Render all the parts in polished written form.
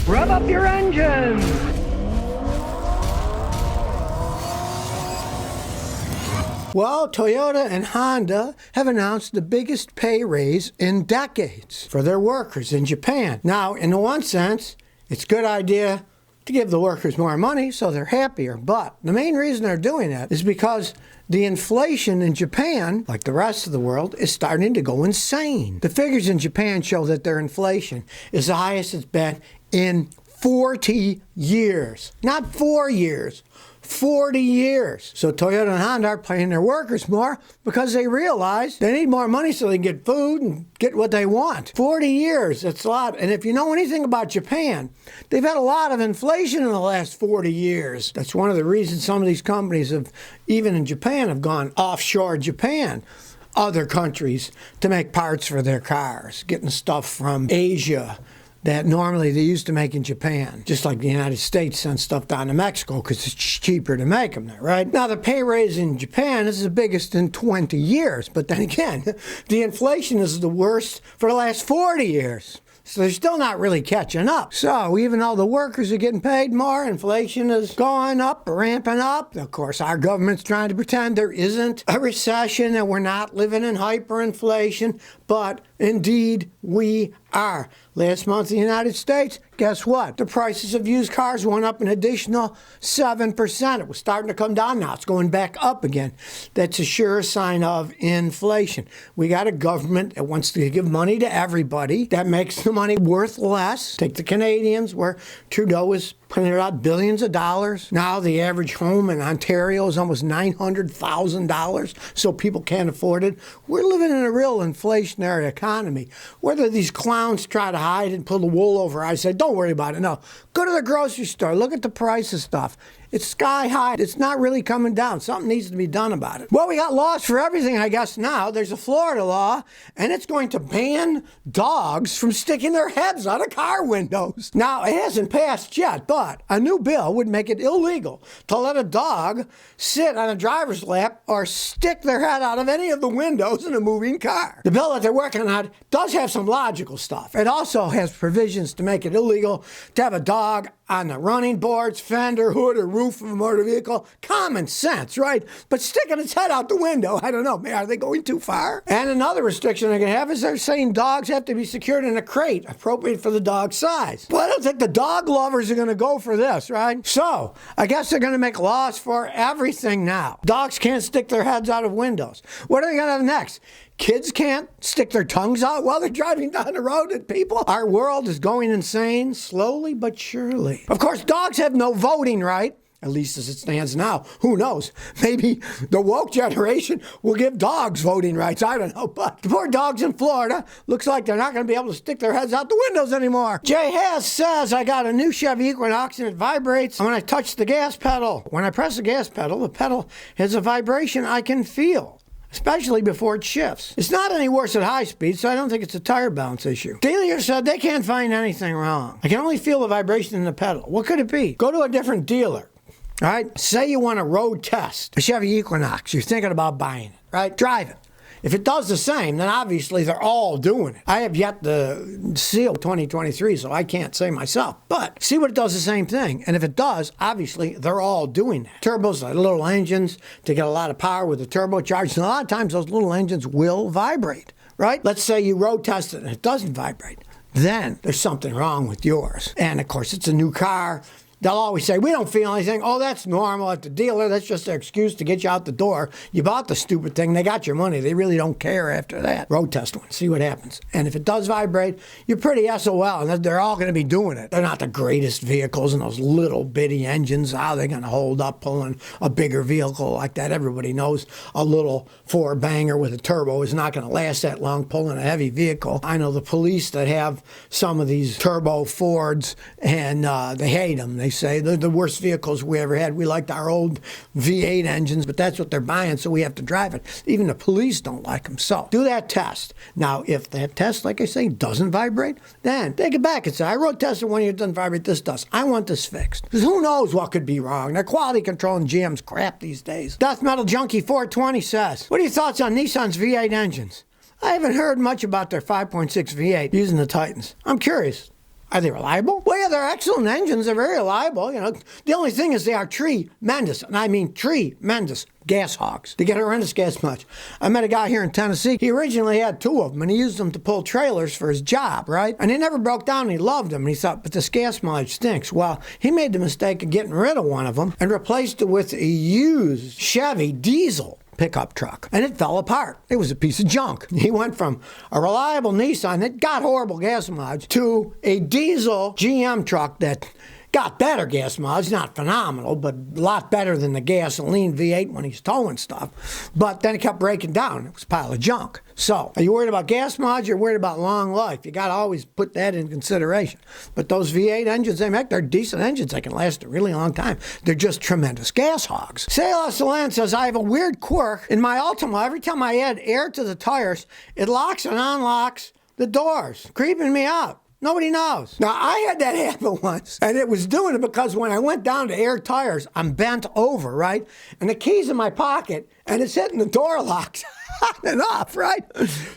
Rev up your engines! Well, Toyota and Honda have announced the biggest pay raise in decades for their workers in Japan. Now, in one sense, it's a good idea to give the workers more money so they're happier. But the main reason they're doing that is because the inflation in Japan, like the rest of the world, is starting to go insane. The figures in Japan show that their inflation is the highest it's been in 40 years. Not 4 years. 40 years. So Toyota and Honda are paying their workers more because they realize they need more money so they can get food and get what they want. 40 years, that's a lot. And if you know anything about Japan, they've had a lot of inflation in the last 40 years. That's one of the reasons some of these companies have, even in Japan, have gone offshore Japan, other countries, to make parts for their cars, getting stuff from Asia that normally they used to make in Japan. Just like the United States sends stuff down to Mexico because it's cheaper to make them there, right? Now, the pay raise in Japan is the biggest in 20 years. But then again, the inflation is the worst for the last 40 years. So they're still not really catching up. So even though the workers are getting paid more, inflation is going up, ramping up. Of course, our government's trying to pretend there isn't a recession and we're not living in hyperinflation. But indeed, we are. Last month in the United States, guess what? The prices of used cars went up an additional 7%. It was starting to come down now. It's going back up again. That's a sure sign of inflation. We got a government that wants to give money to everybody. That makes the money worth less. Take the Canadians, where Trudeau is printing out billions of dollars. Now the average home in Ontario is almost $900,000, so people can't afford it. We're living in a real inflationary economy. Whether these clowns try to hide and pull the wool over, I say, don't worry about it. No, go to the grocery store. Look at the price of stuff. It's sky high. It's not really coming down. Something needs to be done about it. Well, we got laws for everything, I guess, now. There's a Florida law, and it's going to ban dogs from sticking their heads out of car windows. Now, it hasn't passed yet, but a new bill would make it illegal to let a dog sit on a driver's lap or stick their head out of any of the windows in a moving car. The bill that they're working on does have some logical stuff. It also has provisions to make it illegal to have a dog on the running boards, fender, hood, or roof of a motor vehicle. Common sense, right? But sticking its head out the window, I don't know. Are they going too far? And another restriction they can have is they're saying dogs have to be secured in a crate appropriate for the dog's size. Well, I don't think the dog lovers are going to go for this, right? So, I guess they're going to make laws for everything now. Dogs can't stick their heads out of windows. What are they going to have next? Kids can't stick their tongues out while they're driving down the road at people. Our world is going insane, slowly but surely. Of course, dogs have no voting right, at least as it stands now. Who knows? Maybe the woke generation will give dogs voting rights. I don't know. But the poor dogs in Florida, looks like they're not going to be able to stick their heads out the windows anymore. Jay Hess says, I got a new Chevy Equinox and it vibrates when I touch the gas pedal. When I press the gas pedal, the pedal has a vibration I can feel, especially before it shifts. It's not any worse at high speed, so I don't think it's a tire balance issue. Dealer said they can't find anything wrong. I can only feel the vibration in the pedal. What could it be? Go to a different dealer. All right? Say you want to road test a Chevy Equinox. You're thinking about buying it, right? Drive it. If it does the same, then obviously they're all doing it. I have yet to seal 2023, so I can't say myself. But see what it does the same thing. And if it does, obviously they're all doing that. Turbos are little engines to get a lot of power with the turbocharged. And a lot of times those little engines will vibrate, right? Let's say you road test it and it doesn't vibrate. Then there's something wrong with yours. And of course, it's a new car. They'll always say, we don't feel anything. Oh, that's normal at the dealer. That's just their excuse to get you out the door. You bought the stupid thing. They got your money. They really don't care after that. Road test one. See what happens. And if it does vibrate, you're pretty SOL. And they're all going to be doing it. They're not the greatest vehicles, and those little bitty engines, how are they going to hold up pulling a bigger vehicle like that? Everybody knows a little four-banger with a turbo is not going to last that long pulling a heavy vehicle. I know the police that have some of these turbo Fords, and they hate them. They say they're the worst vehicles we ever had. We liked our old V8 engines, but that's what they're buying, so we have to drive it. Even the police don't like them. So do that test. Now, if that test, like I say, doesn't vibrate, then take it back and say, I road tested one year, it doesn't vibrate, this does. I want this fixed. Because who knows what could be wrong? Their quality control in GM's crap these days. Death Metal Junkie 420 says, what are your thoughts on Nissan's V8 engines? I haven't heard much about their 5.6 V8 using the Titans. I'm curious. Are they reliable? Well, yeah, they're excellent engines. They're very reliable. You know, the only thing is they are tremendous, and I mean tremendous gas hogs. They get horrendous gas mileage. I met a guy here in Tennessee. He originally had 2 of them, and he used them to pull trailers for his job, right? And they never broke down, and he loved them. And he thought, but this gas mileage stinks. Well, he made the mistake of getting rid of one of them and replaced it with a used Chevy diesel pickup truck, and it fell apart. It was a piece of junk. He went from a reliable Nissan that got horrible gas mileage to a diesel GM truck that got better gas mileage, not phenomenal, but a lot better than the gasoline V8 when he's towing stuff. But then it kept breaking down. It was a pile of junk. So, are you worried about gas mileage? You're worried about long life. You got to always put that in consideration. But those V8 engines they make, they're decent engines. They can last a really long time. They're just tremendous gas hogs. Sailor Solan says, I have a weird quirk in my Ultima. Every time I add air to the tires, it locks and unlocks the doors, creeping me out. Nobody knows. Now, I had that happen once, and it was doing it because when I went down to air tires, I'm bent over, right? And the key's in my pocket, and it's hitting the door locks on and off, right?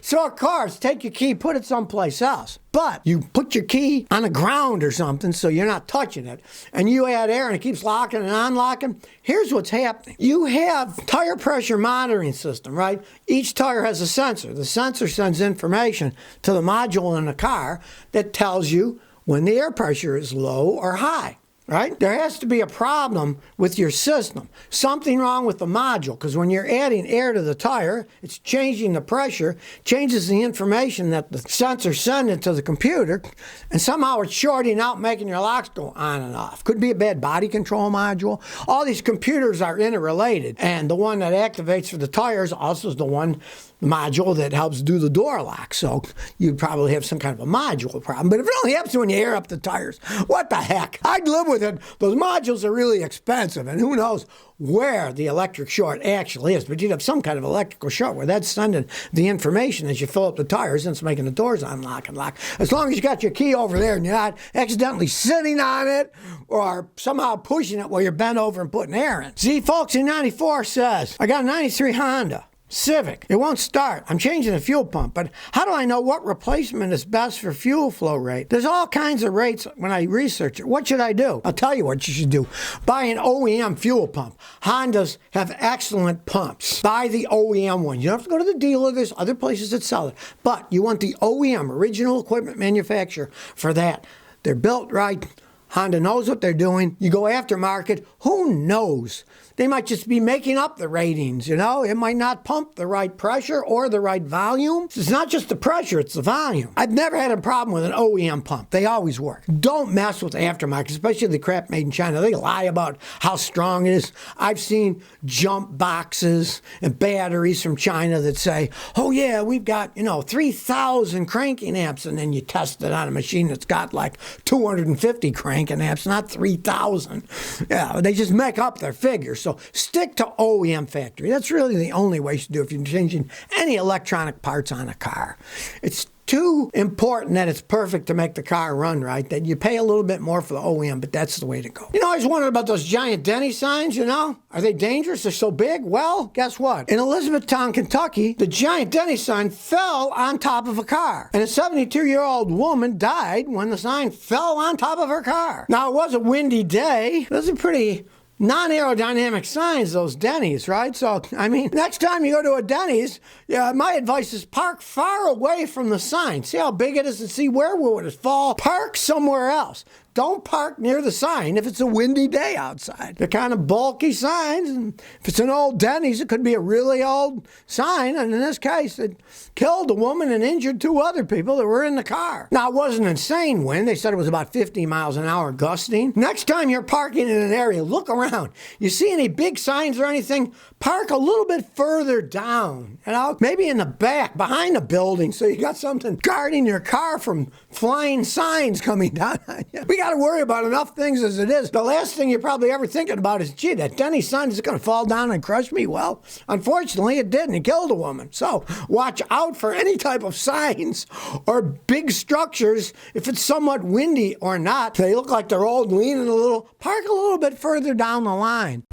So, of course, take your key, put it someplace else. But you put your key on the ground or something so you're not touching it, and you add air and it keeps locking and unlocking. Here's what's happening. You have tire pressure monitoring system, right? Each tire has a sensor. The sensor sends information to the module in the car that tells you when the air pressure is low or high. Right? There has to be a problem with your system. Something wrong with the module, because when you're adding air to the tire, it's changing the pressure, changes the information that the sensor's sending to the computer, and somehow it's shorting out, making your locks go on and off. Could be a bad body control module. All these computers are interrelated, and the one that activates for the tires also is the one module that helps do the door lock. So you'd probably have some kind of a module problem. But if it only happens when you air up the tires, what the heck? I'd live with it. Those modules are really expensive, and who knows where the electric short actually is. But you'd have some kind of electrical short where that's sending the information as you fill up the tires and it's making the doors unlock and lock. As long as you got your key over there and you're not accidentally sitting on it or somehow pushing it while you're bent over and putting air in. Z Folksy 94 says, I got a 93 Honda Civic. It won't start. I'm changing the fuel pump, but how do I know what replacement is best for fuel flow rate? There's all kinds of rates when I research it. What should I do? I'll tell you what you should do. Buy an OEM fuel pump. Hondas have excellent pumps. Buy the OEM one. You don't have to go to the dealer. There's other places that sell it. But you want the OEM, original equipment manufacturer, for that. They're built right. Honda knows what they're doing. You go aftermarket, who knows? They might just be making up the ratings, you know? It might not pump the right pressure or the right volume. It's not just the pressure, it's the volume. I've never had a problem with an OEM pump. They always work. Don't mess with the aftermarket, especially the crap made in China. They lie about how strong it is. I've seen jump boxes and batteries from China that say, oh yeah, we've got, 3,000 cranking amps, and then you test it on a machine that's got like 250 cranking amps, not 3,000. Yeah, they just make up their figures. So stick to OEM factory. That's really the only way to do it if you're changing any electronic parts on a car. It's too important that it's perfect to make the car run right, that you pay a little bit more for the OEM, but that's the way to go. I always wondered about those giant Denny signs, Are they dangerous? They're so big? Well, guess what? In Elizabethtown, Kentucky, the giant Denny sign fell on top of a car. And a 72-year-old woman died when the sign fell on top of her car. Now, it was a windy day. Those are pretty non-aerodynamic signs, those Denny's, right? So, next time you go to a Denny's, my advice is park far away from the sign. See how big it is and see where would it fall. Park somewhere else. Don't park near the sign if it's a windy day outside. They're kind of bulky signs, and if it's an old Denny's, it could be a really old sign, and in this case, it killed a woman and injured 2 other people that were in the car. Now, it wasn't an insane wind. They said it was about 50 miles an hour gusting. Next time you're parking in an area, look around. You see any big signs or anything, park a little bit further down, maybe in the back, behind the building, so you got something guarding your car from flying signs coming down on you. We got to worry about enough things as it is. The last thing you're probably ever thinking about is, gee, that Denny sign is going to fall down and crush me. Well, unfortunately, it didn't. It killed a woman. So watch out for any type of signs or big structures. If it's somewhat windy or not, they look like they're old, leaning a little, park a little bit further down the line.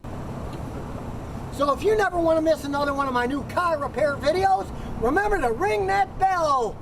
So if you never want to miss another one of my new car repair videos, remember to ring that bell.